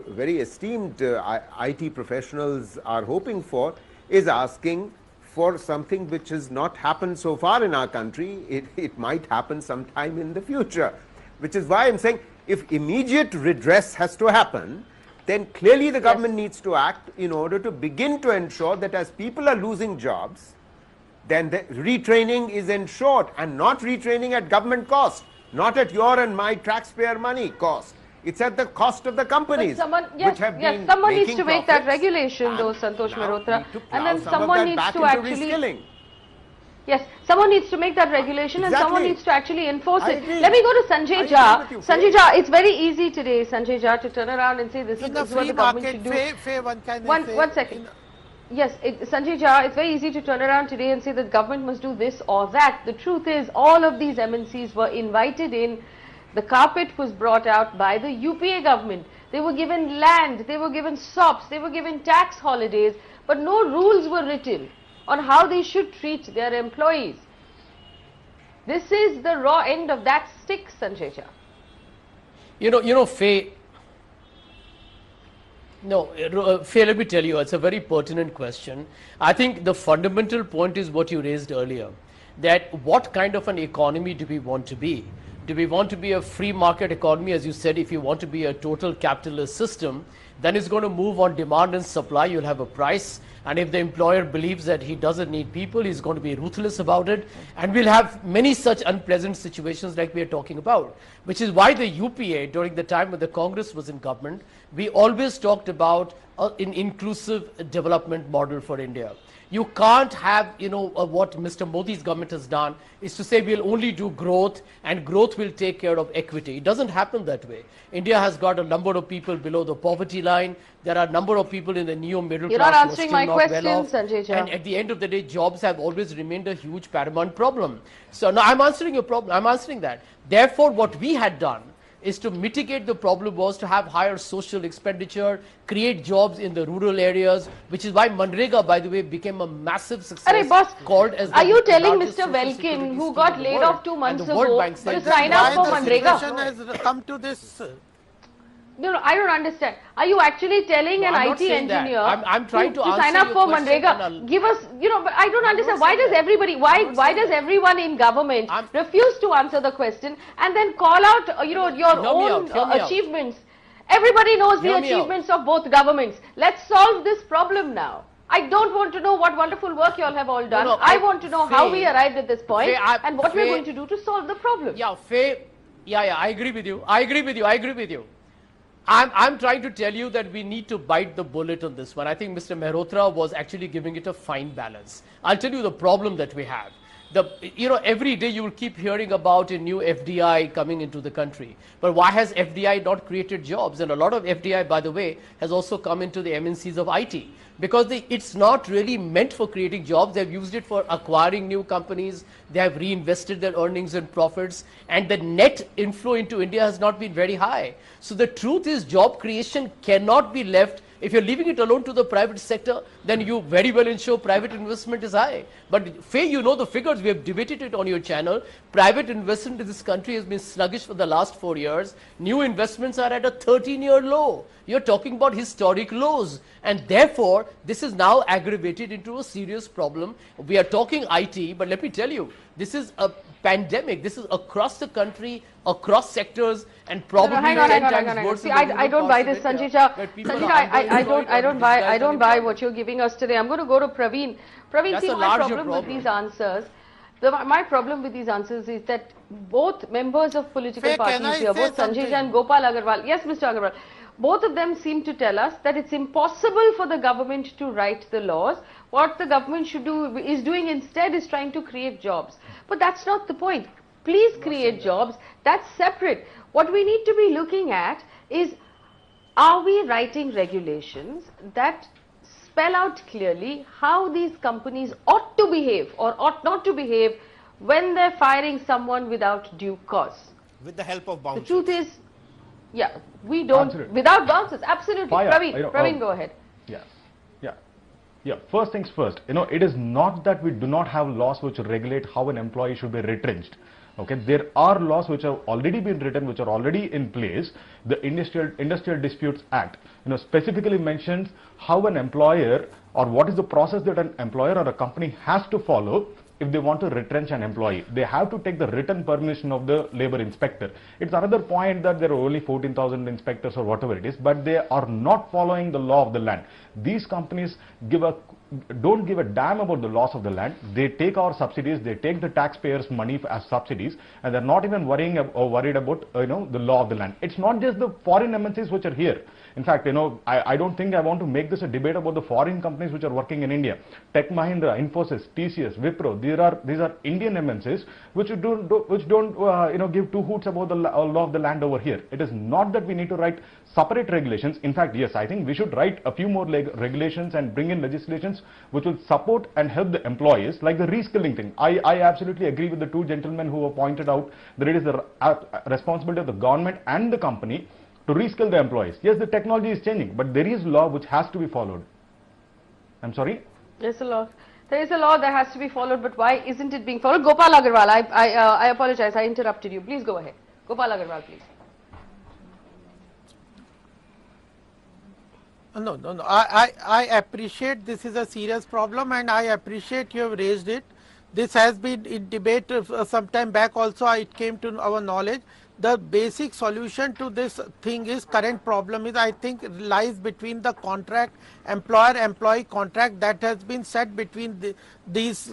very esteemed IT professionals are hoping for, is asking for something which has not happened so far in our country. It might happen sometime in the future, which is why I'm saying if immediate redress has to happen, then clearly the government needs to act in order to begin to ensure that as people are losing jobs, then the retraining is ensured, and not retraining at government cost, not at your and my taxpayer money cost. It's at the cost of the companies, someone which have been someone needs making to make that profits, regulation though, Santosh Mehrotra, and then some of someone that needs back to into actually reskilling. Yes, someone needs to make that regulation, and someone Exactly. needs to actually enforce I it. agree. Let me go to Sanjay I Jha. agree with you, Sanjay Jha, it's very easy today, Sanjay Jha, to turn around and say this is In the what free the government market, should do. one can say One second. Yes, Sanjay Jha, it's very easy to turn around today and say that government must do this or that. The truth is, all of these MNCs were invited in. The carpet was brought out by the UPA government. They were given land, they were given SOPs, they were given tax holidays, but no rules were written on how they should treat their employees. This is the raw end of that stick, Sanjay Jha. Faye, Faye, let me tell you, it's a very pertinent question. I think the fundamental point is what you raised earlier, that what kind of an economy do we want to be? Do we want to be a free market economy? As you said, if you want to be a total capitalist system, then it's going to move on demand and supply. You'll have a price. And if the employer believes that he doesn't need people, he's going to be ruthless about it. And we'll have many such unpleasant situations like we are talking about, which is why the UPA, during the time when the Congress was in government, we always talked about an inclusive development model for India. You can't have, what Mr. Modi's government has done is to say we'll only do growth and growth will take care of equity. It doesn't happen that way. India has got a number of people below the poverty line. There are a number of people in the neo-middle class. You're not answering who are my still question, not well off. Sanjay Jha. And at the end of the day, jobs have always remained a huge paramount problem. So now I'm answering your problem. I'm answering that. Therefore, what we had done is to mitigate the problem was to have higher social expenditure, create jobs in the rural areas, which is why Manrega, by the way, became a massive success. Arey boss, called as are the you telling largest Mr. social Velkin, security who scheme got in the laid world, off 2 and months the World ago, Bank said to sign up for the Manrega? situation has come to this. No, I don't understand. Are you actually telling No, an I'm not IT saying that. engineer I'm trying to sign answer up your for question and Manrega? I'll- Give us, but I don't understand. Why does everybody, why does everyone in government refuse to answer the question and then call out, your own achievements? Everybody knows the achievements of both governments. Let's solve this problem now. I don't want to know what wonderful work you all have all done. I want to know how we arrived at this point and what we're going to do to solve the problem. Yeah, Faye, I agree with you. I agree with you. I'm trying to tell you that we need to bite the bullet on this one. I think Mr. Mehrotra was actually giving it a fine balance. I'll tell you the problem that we have. Every day you will keep hearing about a new FDI coming into the country. But why has FDI not created jobs? And a lot of FDI, by the way, has also come into the MNCs of IT. Because it's not really meant for creating jobs. They've used it for acquiring new companies. They have reinvested their earnings and profits. And the net inflow into India has not been very high. So the truth is job creation cannot be left. If you're leaving it alone to the private sector, then you very well ensure private investment is high. But Faye, you know the figures. We have debated it on your channel. Private investment in this country has been sluggish for the last 4 years. New investments are at a 13-year low. You're talking about historic lows. And therefore, this is now aggravated into a serious problem. We are talking IT, but let me tell you, this is a pandemic. This is across the country, across sectors, and probably 10 times worse. See, I don't buy this, Sanjay Jha. Sanjay Jha, I don't buy what you're giving us today. I'm going to go to Praveen. Praveen, see, my problem with these answers. My problem with these answers is that both members of political parties here, both Sanjay Jha and Gopal Agarwal. Yes, Mr. Agarwal. both of them seem to tell us that it's impossible for the government to write the laws. What the government should do is doing instead is trying to create jobs. But that's not the point. Please create jobs. That's separate. What we need to be looking at is, are we writing regulations that spell out clearly how these companies ought to behave or ought not to behave when they're firing someone without due cause? With the help of bouncers. The truth is, yeah, we don't, Absolutely. without bouncers, absolutely. Fire, Praveen, go ahead. Yeah, first things first, it is not that we do not have laws which regulate how an employee should be retrenched. Okay, there are laws which have already been written, which are already in place. The Industrial Disputes Act, specifically mentions how an employer, or what is the process that an employer or a company has to follow if they want to retrench an employee. They have to take the written permission of the labor inspector. It's another point that there are only 14,000 inspectors or whatever it is, but they are not following the law of the land. These companies don't give a damn about the laws of the land. They take our subsidies, they take the taxpayers' money as subsidies, and they're not even worried about the law of the land. It's not just the foreign MNCs which are here. In fact, I don't think I want to make this a debate about the foreign companies which are working in India. Tech Mahindra, Infosys, TCS, Wipro, these are Indian MNCs which don't give two hoots about the law of the land over here. It is not that we need to write separate regulations. In fact, yes, I think we should write a few more regulations and bring in legislations which will support and help the employees, like the reskilling thing. I absolutely agree with the two gentlemen who have pointed out that it is the responsibility of the government and the company to reskill the employees. Yes, the technology is changing, but there is law which has to be followed. I'm sorry? There's a law. There is a law that has to be followed, but why isn't it being followed? Gopal Agarwal, I apologize, I interrupted you. Please go ahead. Gopal Agarwal, please. No. I appreciate this is a serious problem, and I appreciate you have raised it. This has been in debate some time back also. It came to our knowledge. The basic solution to this thing is, current problem is, I think, lies between the contract, employer-employee contract that has been set between these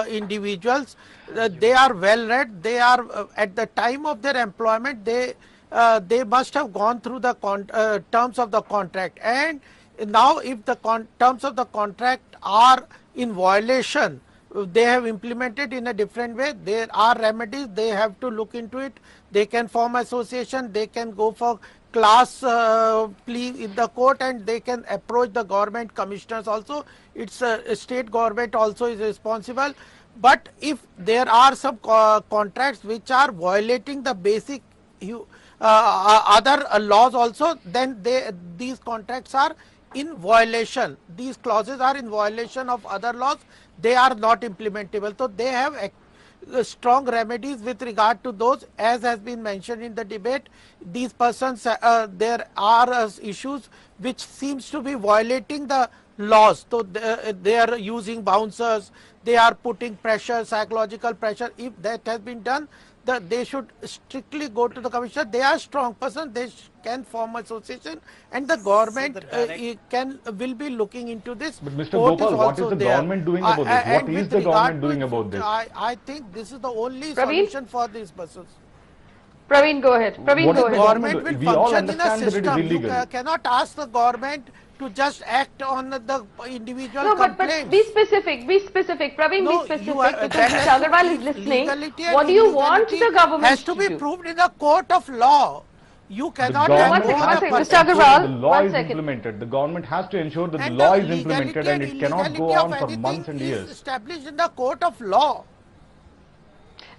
individuals. They are well read. They are at the time of their employment, they must have gone through the terms of the contract, and now if the terms of the contract are in violation, they have implemented in a different way, there are remedies. They have to look into it. They can form association, they can go for class plea in the court, and they can approach the government commissioners also. It's a state government also is responsible. But if there are some contracts which are violating the basic other laws also, then these contracts are in violation. These clauses are in violation of other laws. They are not implementable. So they have strong remedies with regard to those, as has been mentioned in the debate. These persons, there are issues which seems to be violating the laws. So they are using bouncers, they are putting pressure, psychological pressure. If that has been done, they should strictly go to the commissioner. They are strong persons, they can form association, and the government will be looking into this. But Mr. Gopal, what is the government doing about this? What is the government doing about this? I think this is the only solution for these persons. Praveen, go ahead. Praveen, go ahead. The government will function in a system. You cannot ask the government to just act on the individual complaints. But be specific, Praveen, be specific, because Mr. Agarwal is listening. What do you want the government has to be proved in a court of law. You cannot one second, Mr. Agarwal, the law is implemented. The government has to ensure that the law is implemented, and it cannot go on for months and years. Established in the court of law.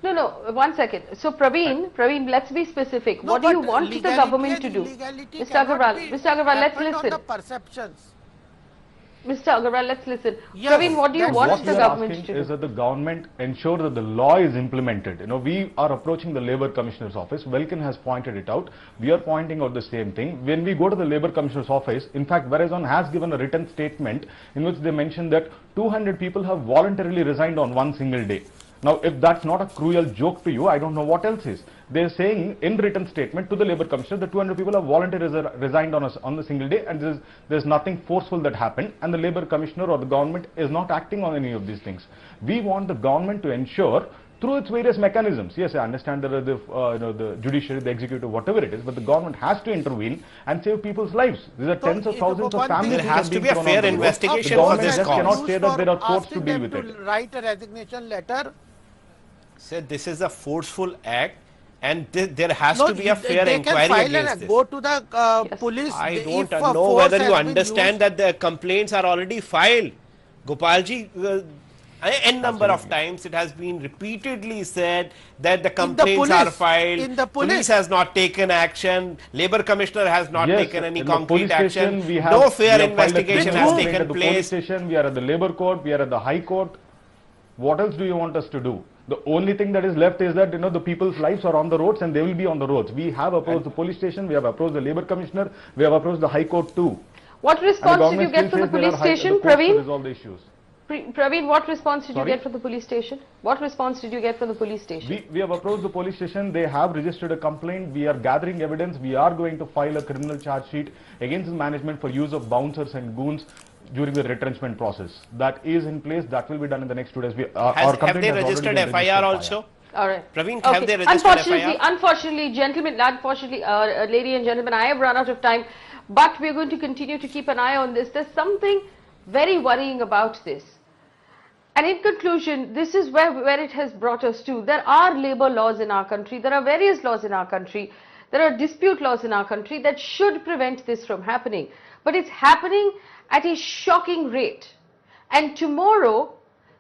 No, 1 second. So Praveen, let's be specific. What do you want the government to do? Mr. Agarwal, let's listen. Mr. Agarwal, let's listen. Yes, Praveen, what do you want the government to do? Is that the government ensure that the law is implemented. We are approaching the Labour Commissioner's office. Welkin has pointed it out. We are pointing out the same thing. When we go to the Labour Commissioner's office, in fact, Verizon has given a written statement in which they mention that 200 people have voluntarily resigned on one single day. Now, if that's not a cruel joke to you, I don't know what else is. They're saying in written statement to the Labour Commissioner that 200 people have voluntarily resigned on a single day, and there's nothing forceful that happened, and the Labour Commissioner or the government is not acting on any of these things. We want the government to ensure through its various mechanisms. Yes, I understand there are the judiciary, the executive, whatever it is, but the government has to intervene and save people's lives. These are tens of thousands of families. There has to be a fair investigation for this cause. The government just cannot say that there are courts to deal with it. Write a resignation letter. Sir, this is a forceful act, and there has to be a fair inquiry against this. Go to the police. I don't know whether you understand that the complaints are already filed. Gopalji, n number of times it has been repeatedly said that the complaints are filed, police has not taken action, Labour Commissioner has not taken any concrete action, no fair investigation has taken place. We are at the Labour Court, we are at the High Court. What else do you want us to do? The only thing that is left is that the people's lives are on the roads and they will be on the roads. We have approached the police station, we have approached the Labour Commissioner, we have approached the High Court too. What response did you get from the police station, Praveen? Resolve the issues. Praveen, what response did you get from the police station? What response did you get from the police station? We have approached the police station. They have registered a complaint. We are gathering evidence. We are going to file a criminal charge sheet against the management for use of bouncers and goons during the retrenchment process. That is in place. That will be done in the next 2 days. Have they registered FIR also? All right. Praveen, have they registered FIR? Unfortunately, gentlemen, lady and gentlemen, I have run out of time, but we are going to continue to keep an eye on this. There's something very worrying about this. And in conclusion, this is where it has brought us to. There are labour laws in our country. There are various laws in our country. There are dispute laws in our country that should prevent this from happening. But it's happening at a shocking rate. And tomorrow,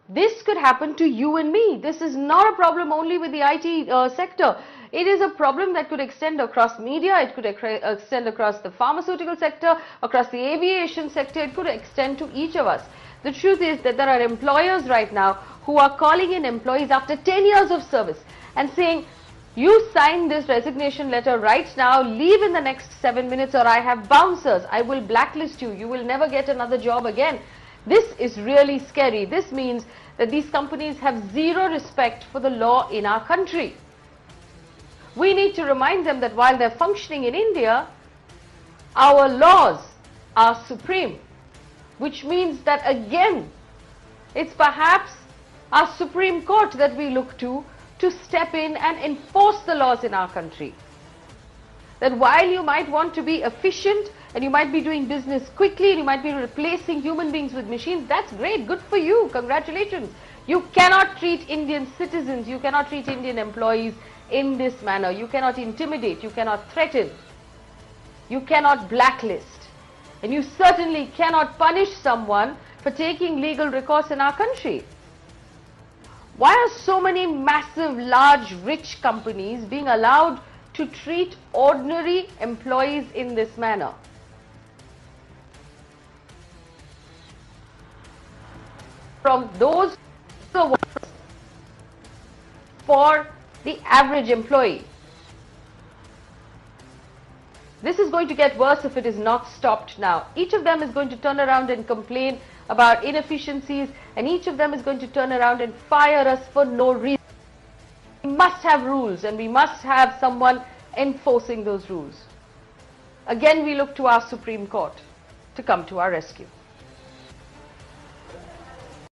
this could happen to you and me. This is not a problem only with the IT sector. It is a problem that could extend across media, it could extend across the pharmaceutical sector, across the aviation sector, it could extend to each of us. The truth is that there are employers right now who are calling in employees after 10 years of service and saying, you sign this resignation letter right now, leave in the next 7 minutes or I have bouncers, I will blacklist you, you will never get another job again. This is really scary. This means that these companies have zero respect for the law in our country. We need to remind them that while they're functioning in India, our laws are supreme. Which means that again, it's perhaps our Supreme Court that we look to step in and enforce the laws in our country. That while you might want to be efficient and you might be doing business quickly and you might be replacing human beings with machines, that's great, good for you, congratulations. You cannot treat Indian citizens, you cannot treat Indian employees in this manner. You cannot intimidate, you cannot threaten, you cannot blacklist. And you certainly cannot punish someone for taking legal recourse in our country. Why are so many massive, large, rich companies being allowed to treat ordinary employees in this manner? From those who work for the average employee. This is going to get worse if it is not stopped now. Each of them is going to turn around and complain about inefficiencies, and each of them is going to turn around and fire us for no reason. We must have rules and we must have someone enforcing those rules. Again, we look to our Supreme Court to come to our rescue.